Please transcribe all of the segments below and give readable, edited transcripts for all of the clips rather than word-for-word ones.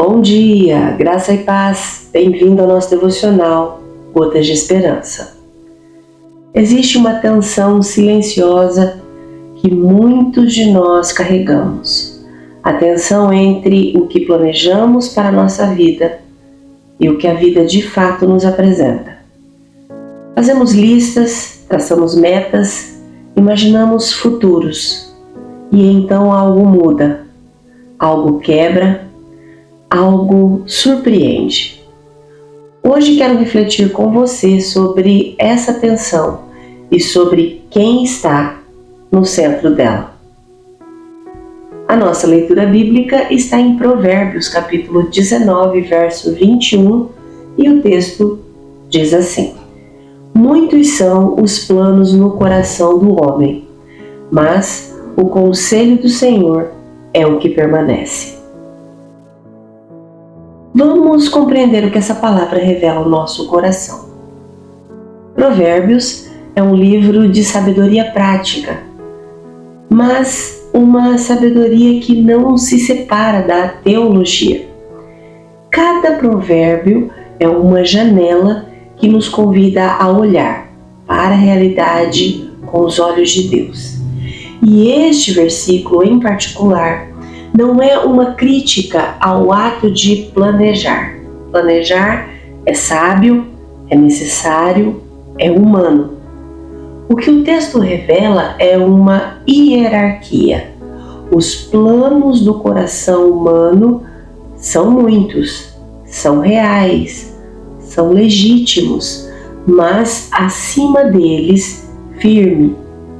Bom dia, graça e paz, bem-vindo ao nosso devocional Gotas de Esperança. Existe uma tensão silenciosa que muitos de nós carregamos. A tensão entre o que planejamos para a nossa vida e o que a vida de fato nos apresenta. Fazemos listas, traçamos metas, imaginamos futuros e então algo muda, algo quebra, algo surpreende. Hoje quero refletir com você sobre essa tensão e sobre quem está no centro dela. A nossa leitura bíblica está em Provérbios, capítulo 19, verso 21, e o texto diz assim: Muitos são os planos no coração do homem, mas o conselho do Senhor é o que permanece. Vamos compreender o que essa palavra revela ao nosso coração. Provérbios é um livro de sabedoria prática, mas uma sabedoria que não se separa da teologia. Cada provérbio é uma janela que nos convida a olhar para a realidade com os olhos de Deus. E este versículo em particular não é uma crítica ao ato de planejar. Planejar é sábio, é necessário, é humano. O que o texto revela é uma hierarquia. Os planos do coração humano são muitos, são reais, são legítimos, mas acima deles, firme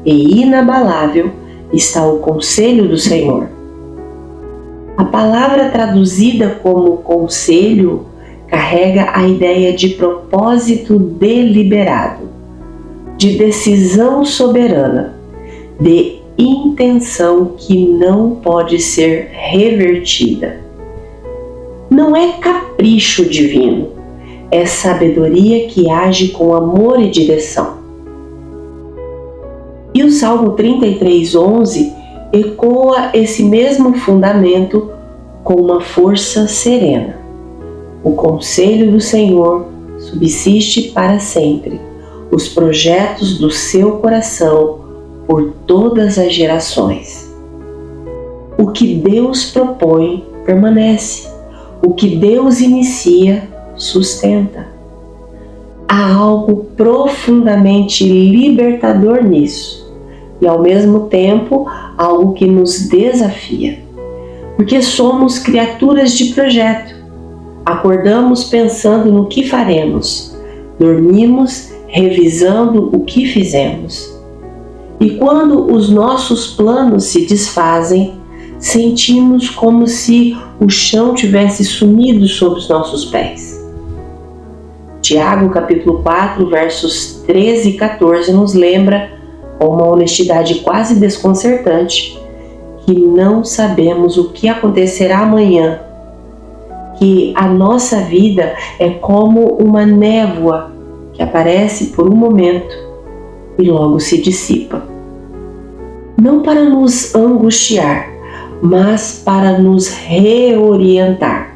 e inabalável, está o conselho do Senhor. A palavra traduzida como conselho carrega a ideia de propósito deliberado, de decisão soberana, de intenção que não pode ser revertida. Não é capricho divino, é sabedoria que age com amor e direção. E o Salmo 33:11 ecoa esse mesmo fundamento com uma força serena. O conselho do Senhor subsiste para sempre, os projetos do seu coração por todas as gerações. O que Deus propõe permanece, o que Deus inicia sustenta. Há algo profundamente libertador nisso e ao mesmo tempo algo que nos desafia, porque somos criaturas de projeto. Acordamos pensando no que faremos, dormimos revisando o que fizemos. E quando os nossos planos se desfazem, sentimos como se o chão tivesse sumido sob os nossos pés. Tiago, capítulo 4, versos 13 e 14 nos lembra, com uma honestidade quase desconcertante, que não sabemos o que acontecerá amanhã, que a nossa vida é como uma névoa que aparece por um momento e logo se dissipa. Não para nos angustiar, mas para nos reorientar.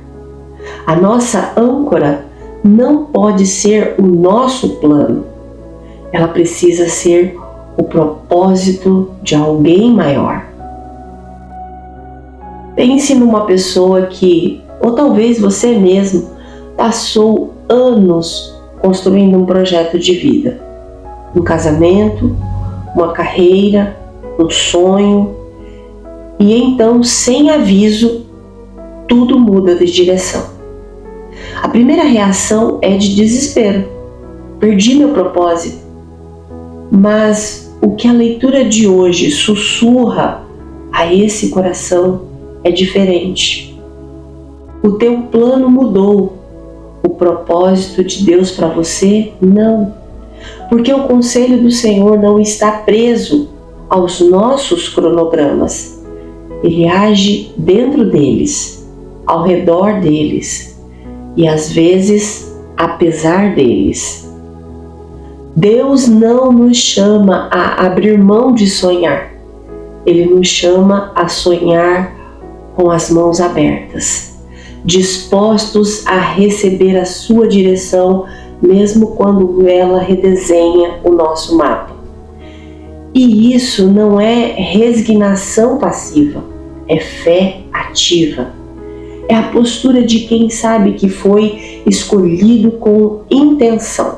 A nossa âncora não pode ser o nosso plano, ela precisa ser o propósito de alguém maior. Pense numa pessoa que, ou talvez você mesmo, passou anos construindo um projeto de vida, um casamento, uma carreira, um sonho, e então, sem aviso, tudo muda de direção. A primeira reação é de desespero. Perdi meu propósito. Mas o que a leitura de hoje sussurra a esse coração é diferente. O teu plano mudou, o propósito de Deus para você não, porque o conselho do Senhor não está preso aos nossos cronogramas. Ele age dentro deles, ao redor deles e às vezes apesar deles. Deus não nos chama a abrir mão de sonhar. Ele nos chama a sonhar com as mãos abertas. dispostos a receber a sua direção, mesmo quando ela redesenha o nosso mapa. E isso não é resignação passiva, é fé ativa. É a postura de quem sabe que foi escolhido com intenção.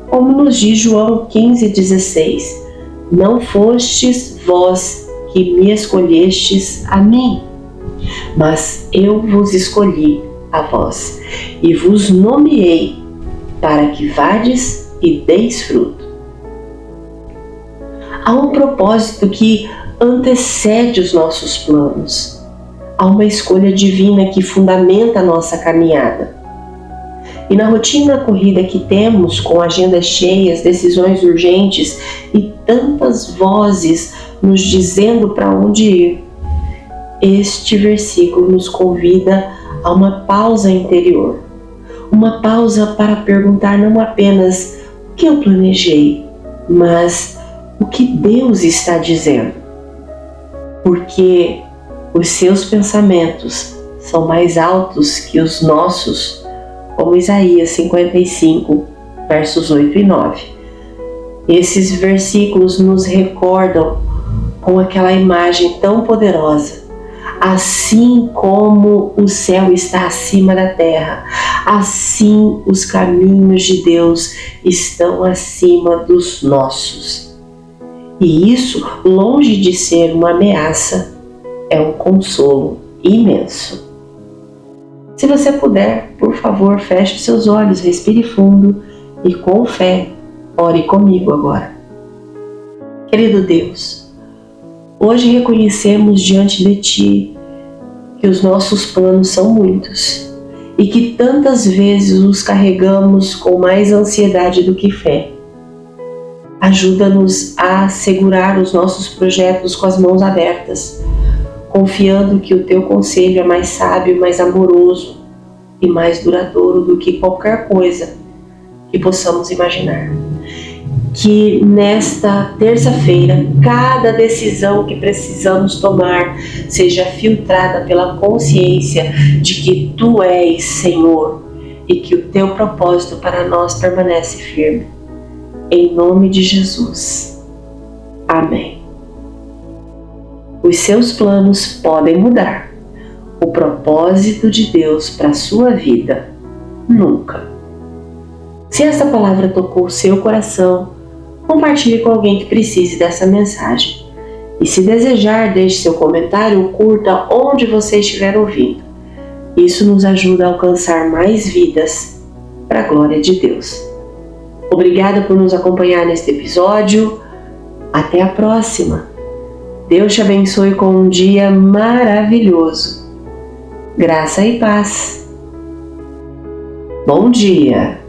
Como nos diz João 15,16: não fostes vós que me escolhestes a mim, mas eu vos escolhi a vós, e vos nomeei para que vades e deis fruto. Há um propósito que antecede os nossos planos. Há uma escolha divina que fundamenta a nossa caminhada. E na rotina corrida que temos, com agendas cheias, decisões urgentes e tantas vozes nos dizendo para onde ir, este versículo nos convida a uma pausa interior. Uma pausa para perguntar não apenas o que eu planejei, mas o que Deus está dizendo. Porque os seus pensamentos são mais altos que os nossos, como Isaías 55, versos 8 e 9. Esses versículos nos recordam com aquela imagem tão poderosa. Assim como o céu está acima da terra, assim os caminhos de Deus estão acima dos nossos. E isso, longe de ser uma ameaça, é um consolo imenso. Se você puder, por favor, feche seus olhos, respire fundo e com fé, ore comigo agora. Querido Deus, hoje reconhecemos diante de Ti que os nossos planos são muitos e que tantas vezes os carregamos com mais ansiedade do que fé. Ajuda-nos a segurar os nossos projetos com as mãos abertas, confiando que o Teu conselho é mais sábio, mais amoroso e mais duradouro do que qualquer coisa que possamos imaginar. Que nesta terça-feira, cada decisão que precisamos tomar seja filtrada pela consciência de que Tu és Senhor e que o Teu propósito para nós permanece firme. Em nome de Jesus. Amém. Os seus planos podem mudar. O propósito de Deus para a sua vida, nunca. Se esta palavra tocou o seu coração, compartilhe com alguém que precise dessa mensagem. E se desejar, deixe seu comentário ou curta onde você estiver ouvindo. Isso nos ajuda a alcançar mais vidas para a glória de Deus. Obrigada por nos acompanhar neste episódio. Até a próxima. Deus te abençoe com um dia maravilhoso. Graça e paz. Bom dia!